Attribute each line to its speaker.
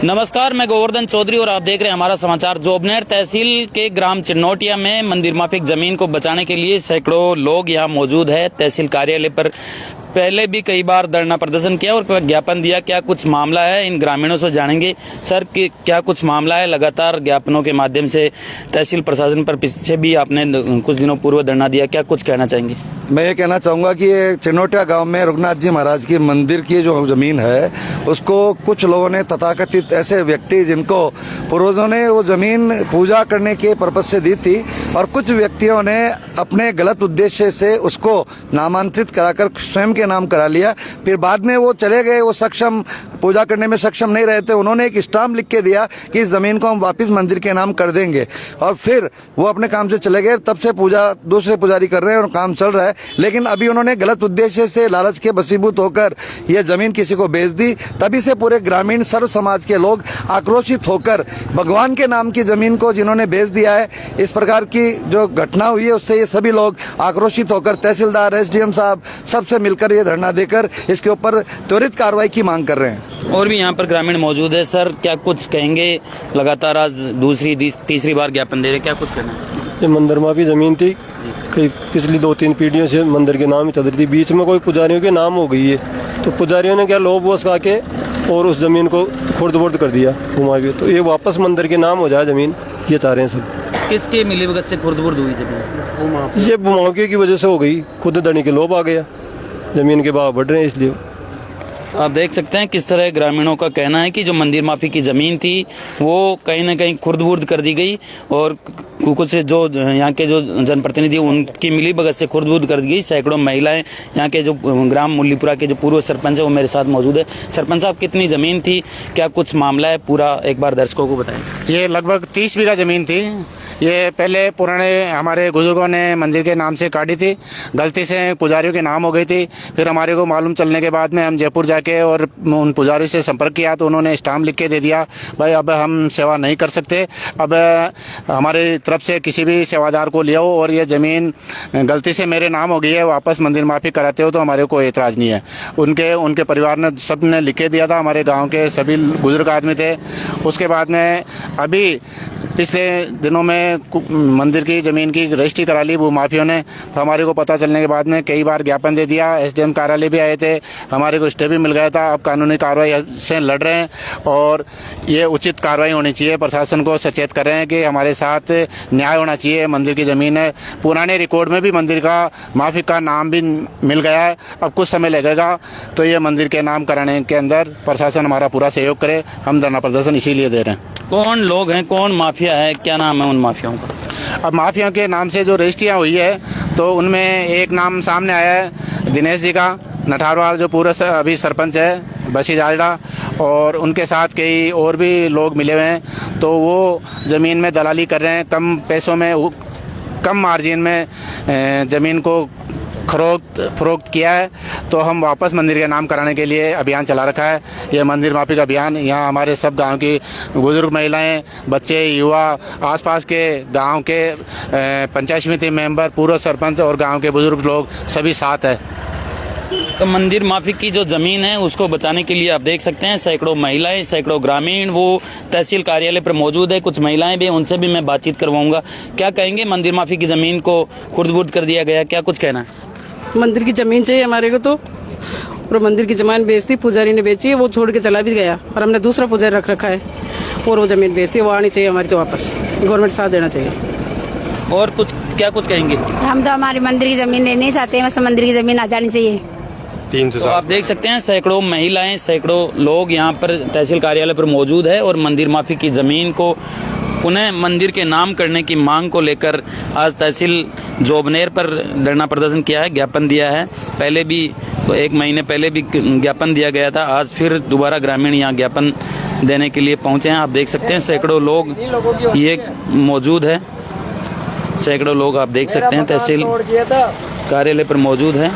Speaker 1: नमस्कार, मैं गोवर्धन चौधरी और आप देख रहे हैं हमारा समाचार। जोबनेर तहसील के ग्राम चिन्नौटिया में मंदिर माफिक जमीन को बचाने के लिए सैकड़ों लोग यहां मौजूद है। तहसील कार्यालय पर पहले भी कई बार धरना प्रदर्शन किया और ज्ञापन दिया। क्या कुछ मामला है, इन ग्रामीणों से जानेंगे। सर, क्या कुछ मामला है? लगातार ज्ञापनों के माध्यम से तहसील प्रशासन पर पीछे भी आपने कुछ दिनों पूर्व धरना दिया, क्या कुछ कहना चाहेंगे?
Speaker 2: मैं ये कहना चाहूँगा कि ये चिन्नौटिया गांव में रघुनाथ जी महाराज की मंदिर की जो जमीन है उसको कुछ लोगों ने तथाकथित ऐसे व्यक्ति जिनको पूर्वजों ने वो जमीन पूजा करने के पर्पज से दी थी और कुछ व्यक्तियों ने अपने गलत उद्देश्य से उसको नामांतरित कराकर स्वयं के नाम करा लिया। फिर बाद में वो चले गए, वो सक्षम पूजा करने में सक्षम नहीं रहे थे। उन्होंने एक स्टाम्प लिख के दिया कि इस जमीन को हम वापस मंदिर के नाम कर देंगे और फिर वो अपने काम से चले गए। तब से पूजा दूसरे पुजारी कर रहे हैं और काम चल रहा है। लेकिन अभी उन्होंने गलत उद्देश्य से लालच के वशीभूत होकर यह जमीन किसी को बेच दी। तभी से पूरे ग्रामीण सर्व समाज के लोग आक्रोशित होकर भगवान के नाम की जमीन को जिन्होंने बेच दिया है, इस प्रकार की जो घटना हुई है उससे ये सभी लोग आक्रोशित होकर तहसीलदार, एसडीएम साहब सबसे मिलकर ये धरना देकर इसके ऊपर त्वरित कार्रवाई की मांग कर रहे हैं।
Speaker 1: और भी यहाँ पर ग्रामीण मौजूद है। सर, क्या कुछ कहेंगे? लगातार आज दूसरी तीसरी बार ज्ञापन दे रहे, क्या कुछ कहना है?
Speaker 3: ये मंदिर माफी जमीन थी, कई पिछली 2-3 पीढ़ियों से मंदिर के नाम ही चल रही थी। बीच में कोई पुजारियों के नाम हो गई है तो पुजारियों ने क्या लोभ वोस खा के और उस जमीन को खुर्द-बुर्द कर दिया घुमा के, तो ये वापस मंदिर के नाम हो जाए जमीन, ये चाह रहे हैं सब।
Speaker 1: किसके मिलीभगत से खुर्द-बुर्द हुई जमीन?
Speaker 3: ये भूमाफिया की वजह से हो गई, खुद धनी के लोभ आ गया, जमीन के भाव बढ़ रहे हैं इसलिए।
Speaker 1: आप देख सकते हैं किस तरह ग्रामीणों का कहना है कि जो मंदिर माफी की जमीन थी वो कहीं ना कहीं खुर्द-बुर्द कर दी गई और कुछ जो यहाँ के जो जनप्रतिनिधि उनकी मिलीभगत से खुर्द-बुर्द कर दी गई। सैकड़ों महिलाएं, यहाँ के जो ग्राम मुल्लीपुरा के जो पूर्व सरपंच है वो मेरे साथ मौजूद है। सरपंच साहब, कितनी जमीन थी, क्या कुछ मामला है, पूरा एक बार दर्शकों को बताएं।
Speaker 4: ये लगभग 30 बीघा जमीन थी। ये पहले पुराने हमारे बुजुर्गों ने मंदिर के नाम से काटी थी, गलती से पुजारियों के नाम हो गई थी। फिर हमारे को मालूम चलने के बाद में हम जयपुर जाके और उन पुजारी से संपर्क किया तो उन्होंने स्टाम्प लिख के दे दिया, भाई अब हम सेवा नहीं कर सकते, अब हमारी तरफ से किसी भी सेवादार को ले आओ और ये ज़मीन गलती से मेरे नाम हो गई है, वापस मंदिर माफी कराते हो तो हमारे को एतराज़ नहीं है। उनके परिवार ने सब ने लिख के दिया था, हमारे गाँव के सभी बुजुर्ग आदमी थे। उसके बाद में अभी पिछले दिनों में मंदिर की ज़मीन की रजिस्ट्री करा ली वो माफियों ने, तो हमारे को पता चलने के बाद में कई बार ज्ञापन दे दिया। एसडीएम कार्यालय भी आए थे, हमारे को स्टे भी मिल गया था। अब कानूनी कार्रवाई से लड़ रहे हैं और ये उचित कार्रवाई होनी चाहिए। प्रशासन को सचेत कर रहे हैं कि हमारे साथ न्याय होना चाहिए। मंदिर की ज़मीन है, पुराने रिकॉर्ड में भी मंदिर का माफी का नाम भी मिल गया है। अब कुछ समय लगेगा तो ये मंदिर के नाम कराने के अंदर प्रशासन हमारा पूरा सहयोग करे। हम धरना प्रदर्शन इसीलिए दे रहे हैं।
Speaker 1: कौन लोग हैं, कौन माफिया है, क्या नाम है उन माफियाओं का?
Speaker 4: अब माफिया के नाम से जो रजिस्ट्रियाँ हुई है तो उनमें एक नाम सामने आया है दिनेश जी का, नठारवाल, जो पूरा अभी सरपंच है बसी जालड़ा, और उनके साथ कई और भी लोग मिले हुए हैं। तो वो ज़मीन में दलाली कर रहे हैं, कम पैसों में, कम मार्जिन में ज़मीन को फरोख्त किया है। तो हम वापस मंदिर के नाम कराने के लिए अभियान चला रखा है। यह मंदिर माफी का अभियान, यहाँ हमारे सब गांव की बुजुर्ग महिलाएं, बच्चे, युवा, आसपास के गांव के पंचायत समिति मेंबर, पूर्व सरपंच और गांव के बुजुर्ग लोग सभी साथ है।
Speaker 1: तो मंदिर माफी की जो जमीन है उसको बचाने के लिए आप देख सकते हैं सैकड़ों महिलाएं, सैकड़ों ग्रामीण वो तहसील कार्यालय पर मौजूद है। कुछ महिलाएं भी, उनसे भी मैं बातचीत करवाऊंगा। क्या कहेंगे? मंदिर माफी की जमीन को खुर्द-बुर्द कर दिया गया, क्या कुछ कहना है?
Speaker 5: मंदिर की जमीन चाहिए हमारे को, तो और मंदिर की जमीन बेचती, पुजारी ने बेची है, वो छोड़ के चला भी गया और हमने दूसरा पुजारी रख रखा है और वो जमीन बेचती है। वो आनी चाहिए हमारी, तो वापस गवर्नमेंट साथ देना चाहिए।
Speaker 1: और कुछ, क्या कुछ कहेंगे?
Speaker 6: हम तो हमारी मंदिर की जमीन लेना नहीं चाहते, बस मंदिर की जमीन आ जानी चाहिए।
Speaker 1: तो आप देख सकते हैं सैकड़ों महिलाएं, सैकड़ों लोग यहाँ पर तहसील कार्यालय पर मौजूद है और मंदिर माफी की जमीन को पुनः मंदिर के नाम करने की मांग को लेकर आज तहसील जोबनेर पर धरना प्रदर्शन किया है, ज्ञापन दिया है। पहले भी तो 1 महीने पहले भी ज्ञापन दिया गया था, आज फिर दोबारा ग्रामीण यहाँ ज्ञापन देने के लिए पहुंचे हैं। आप देख सकते हैं सैकड़ों लोग ये मौजूद है, सैकड़ों लोग आप देख सकते हैं तहसील कार्यालय पर मौजूद है।